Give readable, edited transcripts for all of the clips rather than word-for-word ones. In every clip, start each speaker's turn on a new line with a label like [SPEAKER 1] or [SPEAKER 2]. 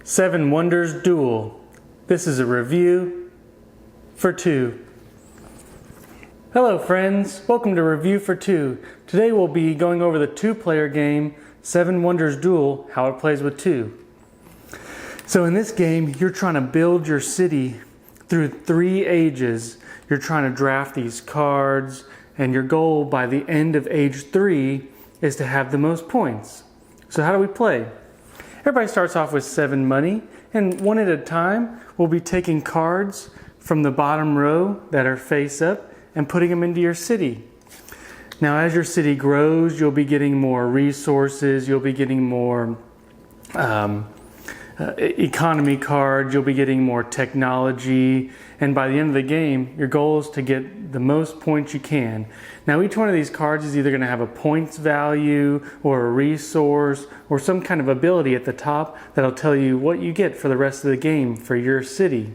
[SPEAKER 1] 7 Wonders Duel. This is a review for 2. Hello friends, welcome to Review for 2. Today we'll be going over the 2-player game 7 Wonders Duel, how it plays with 2. So in this game, you're trying to build your city through 3 ages. You're trying to draft these cards, and your goal by the end of age 3 is to have the most points. So how do we play? Everybody starts off with 7 money, and one at a time, we'll be taking cards from the bottom row that are face up and putting them into your city. Now as your city grows, you'll be getting more resources, you'll be getting more economy cards, you'll be getting more technology, and by the end of the game, your goal is to get the most points you can. Now each one of these cards is either going to have a points value or a resource or some kind of ability at the top that'll tell you what you get for the rest of the game for your city.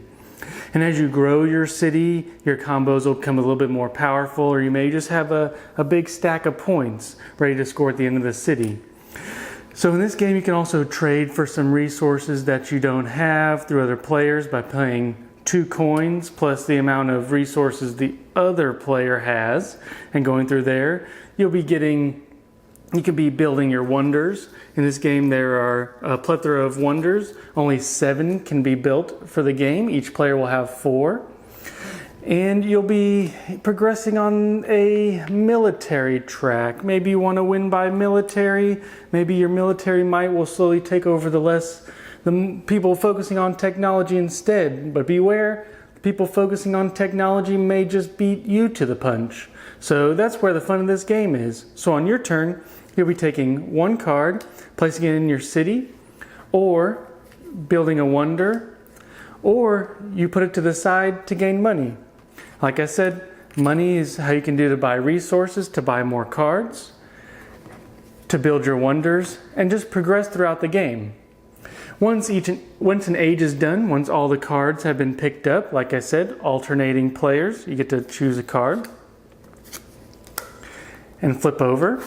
[SPEAKER 1] And as you grow your city, your combos will become a little bit more powerful, or you may just have a big stack of points ready to score at the end of the city. So in this game, you can also trade for some resources that you don't have through other players by playing 2 coins plus the amount of resources the other player has, and going through there, you can be building your wonders. In this game, there are a plethora of wonders. Only 7 can be built for the game. Each player will have 4. And you'll be progressing on a military track. Maybe you want to win by military. Maybe your military might will slowly take over the people focusing on technology instead. But beware, people focusing on technology may just beat you to the punch. So that's where the fun of this game is. So on your turn, you'll be taking 1 card, placing it in your city, or building a wonder, or you put it to the side to gain money. Like I said, money is how you can do to buy resources, to buy more cards, to build your wonders, and just progress throughout the game. Once an age is done, once all the cards have been picked up, like I said, alternating players, you get to choose a card and flip over.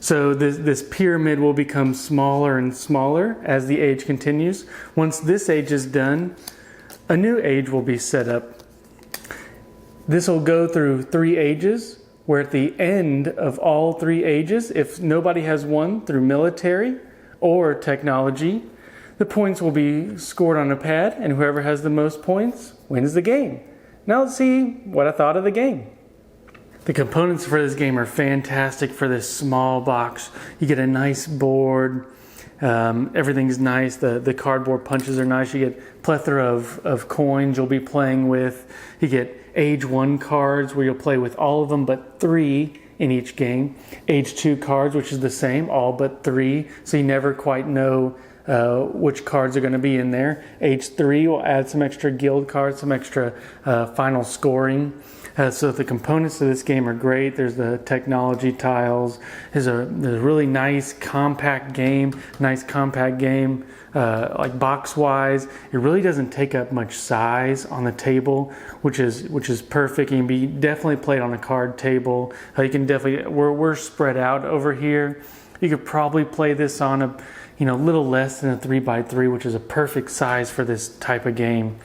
[SPEAKER 1] So this pyramid will become smaller and smaller as the age continues. Once this age is done, a new age will be set up. This will go through 3 ages, where at the end of all 3 ages, if nobody has won through military or technology, the points will be scored on a pad, and whoever has the most points wins the game. Now let's see what I thought of the game. The components for this game are fantastic for this small box. You get a nice board. Everything's nice. The cardboard punches are nice. You get plethora of coins you'll be playing with. You get age 1 cards where you'll play with all of them but 3 in each game. Age 2 cards, which is the same, all but 3. So you never quite know which cards are going to be in there. Age 3 will add some extra guild cards, some extra final scoring. So the components of this game are great. There's the technology tiles. There's a really nice compact game. Like box-wise, it really doesn't take up much size on the table, which is perfect. It can be definitely played on a card table. You can definitely we're spread out over here. You could probably play this on a little less than a 3x3, which is a perfect size for this type of game.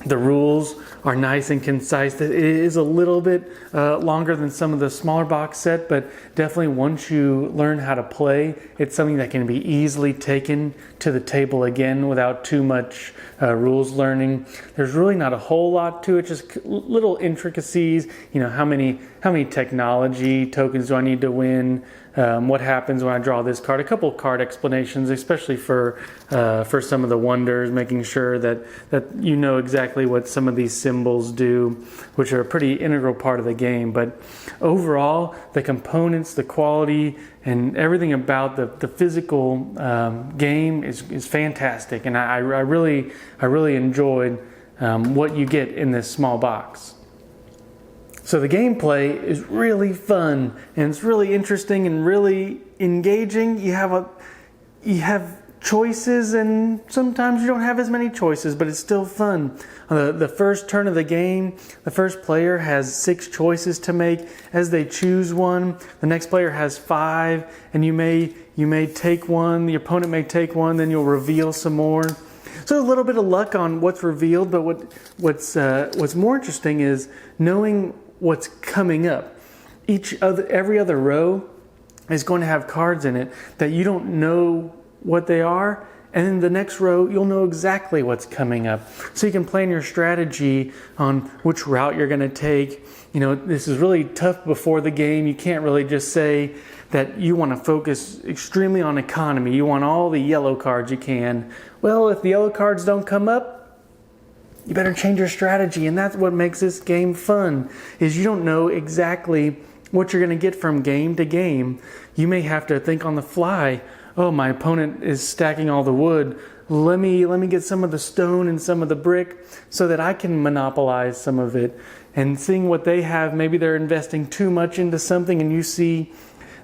[SPEAKER 1] The rules are nice and concise. It is a little bit longer than some of the smaller box set, but definitely once you learn how to play, it's something that can be easily taken to the table again without too much rules learning. There's really not a whole lot to it, just little intricacies. How many technology tokens do I need to win? What happens when I draw this card? A couple card explanations, especially for some of the wonders, making sure that you know exactly what some of these symbols do, which are a pretty integral part of the game. But overall, the components, the quality, and everything about the physical game is fantastic, and I really enjoyed what you get in this small box. So the gameplay is really fun, and it's really interesting and really engaging. You have choices, and sometimes you don't have as many choices, but it's still fun. The first turn of the game, the first player has 6 choices to make. As they choose one, the next player has 5, and you may take one, the opponent may take one, then you'll reveal some more. So a little bit of luck on what's revealed, but what's more interesting is knowing what's coming up. Every other row is going to have cards in it that you don't know what they are, and in the next row you'll know exactly what's coming up. So you can plan your strategy on which route you're going to take. You know, this is really tough before the game. You can't really just say that you want to focus extremely on economy. You want all the yellow cards you can. Well, if the yellow cards don't come up, you better change your strategy, and that's what makes this game fun, is you don't know exactly what you're going to get from game to game. You may have to think on the fly. Oh, my opponent is stacking all the wood. Let me get some of the stone and some of the brick so that I can monopolize some of it. And seeing what they have, maybe they're investing too much into something, and you see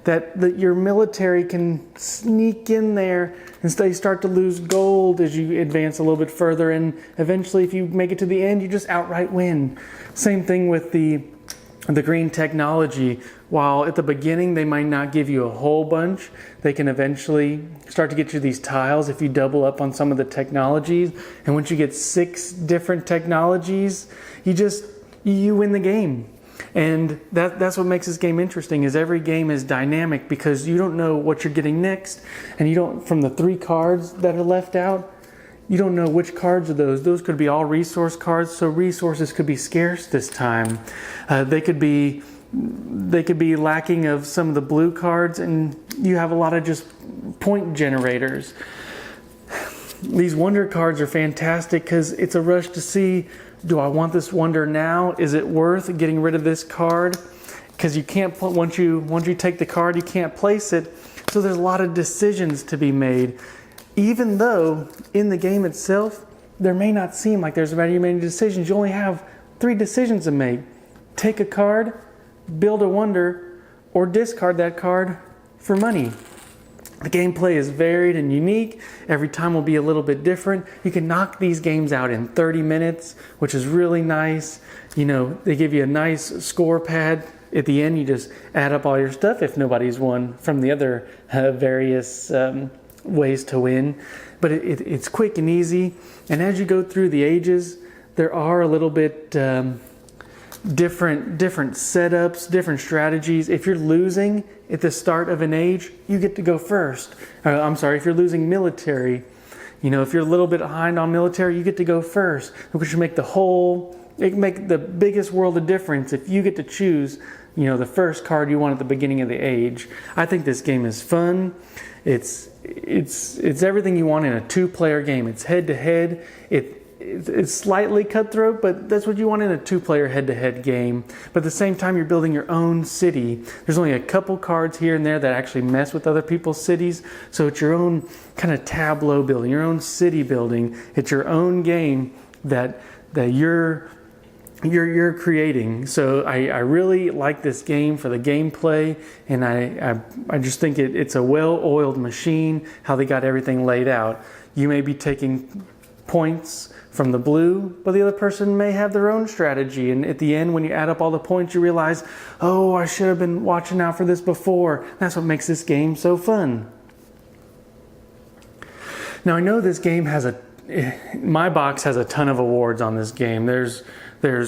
[SPEAKER 1] that your military can sneak in there and they start to lose gold as you advance a little bit further. And eventually, if you make it to the end, you just outright win. Same thing with the green technology. While at the beginning they might not give you a whole bunch, they can eventually start to get you these tiles if you double up on some of the technologies. And once you get 6 different technologies, you win the game. And that's what makes this game interesting, is every game is dynamic because you don't know what you're getting next, and you don't, from the 3 cards that are left out, you don't know which cards are those. Those could be all resource cards, so resources could be scarce this time. They could be lacking of some of the blue cards, and you have a lot of just point generators. These wonder cards are fantastic because it's a rush to see, do I want this wonder now? Is it worth getting rid of this card? Because you can't, once you take the card, you can't place it. So there's a lot of decisions to be made. Even though in the game itself, there may not seem like there's very many decisions. You only have 3 decisions to make. Take a card, build a wonder, or discard that card for money. The gameplay is varied and unique. Every time will be a little bit different. You can knock these games out in 30 minutes, which is really nice. You know, they give you a nice score pad. At the end, you just add up all your stuff if nobody's won from the other various ways to win. But it's quick and easy. And as you go through the ages, there are a little bit different setups, different strategies. If you're losing at the start of an age, you get to go first. If you're losing military, you know, if you're a little bit behind on military, you get to go first, which should make it make the biggest world of difference if you get to choose, you know, the first card you want at the beginning of the age. I think this game is fun. It's everything you want in a 2-player game. It's head to head. It's slightly cutthroat, but that's what you want in a 2-player head-to-head game. But at the same time, you're building your own city. There's only a couple cards here and there that actually mess with other people's cities. So it's your own kind of tableau building, your own city building. It's your own game that you're creating. So I really like this game for the gameplay, and I just think it's a well-oiled machine, how they got everything laid out. You may be taking points from the blue, but the other person may have their own strategy. And at the end, when you add up all the points, you realize, oh, I should have been watching out for this before. That's what makes this game so fun. Now, I know this game my box has a ton of awards on this game. There's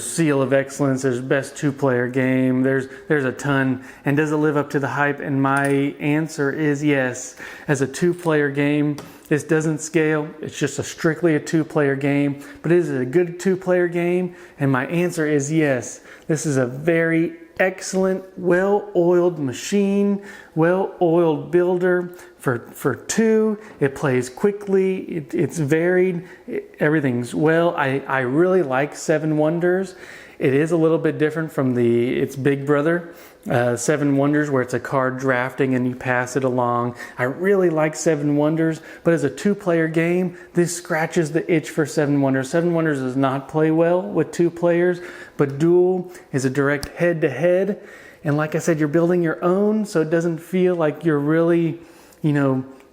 [SPEAKER 1] Seal of Excellence, there's Best 2-Player Game, there's a ton. And does it live up to the hype? And my answer is yes. As a 2-player game, this doesn't scale. It's just strictly a 2-player game. But is it a good 2-player game? And my answer is yes. This is a very excellent, well-oiled machine, well-oiled builder for 2. It plays quickly. It's varied. Everything's well. I really like 7 Wonders. It is a little bit different from its big brother, 7 Wonders, where it's a card drafting and you pass it along. I really like 7 Wonders, but as a 2-player game, this scratches the itch for 7 Wonders. 7 Wonders does not play well with 2 players, but Duel is a direct head-to-head. And like I said, you're building your own, so it doesn't feel like you're really,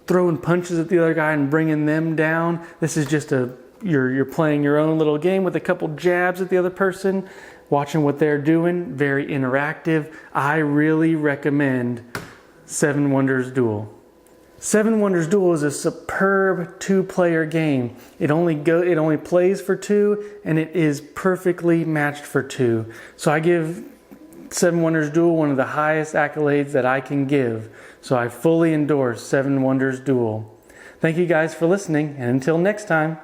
[SPEAKER 1] throwing punches at the other guy and bringing them down. This is just you're playing your own little game with a couple jabs at the other person, watching what they're doing. Very interactive. I really recommend Seven Wonders Duel. Seven Wonders Duel is a superb two-player game. It only plays for two, and it is perfectly matched for two. So I give Seven Wonders Duel one of the highest accolades that I can give. So I fully endorse Seven Wonders Duel. Thank you guys for listening, and until next time.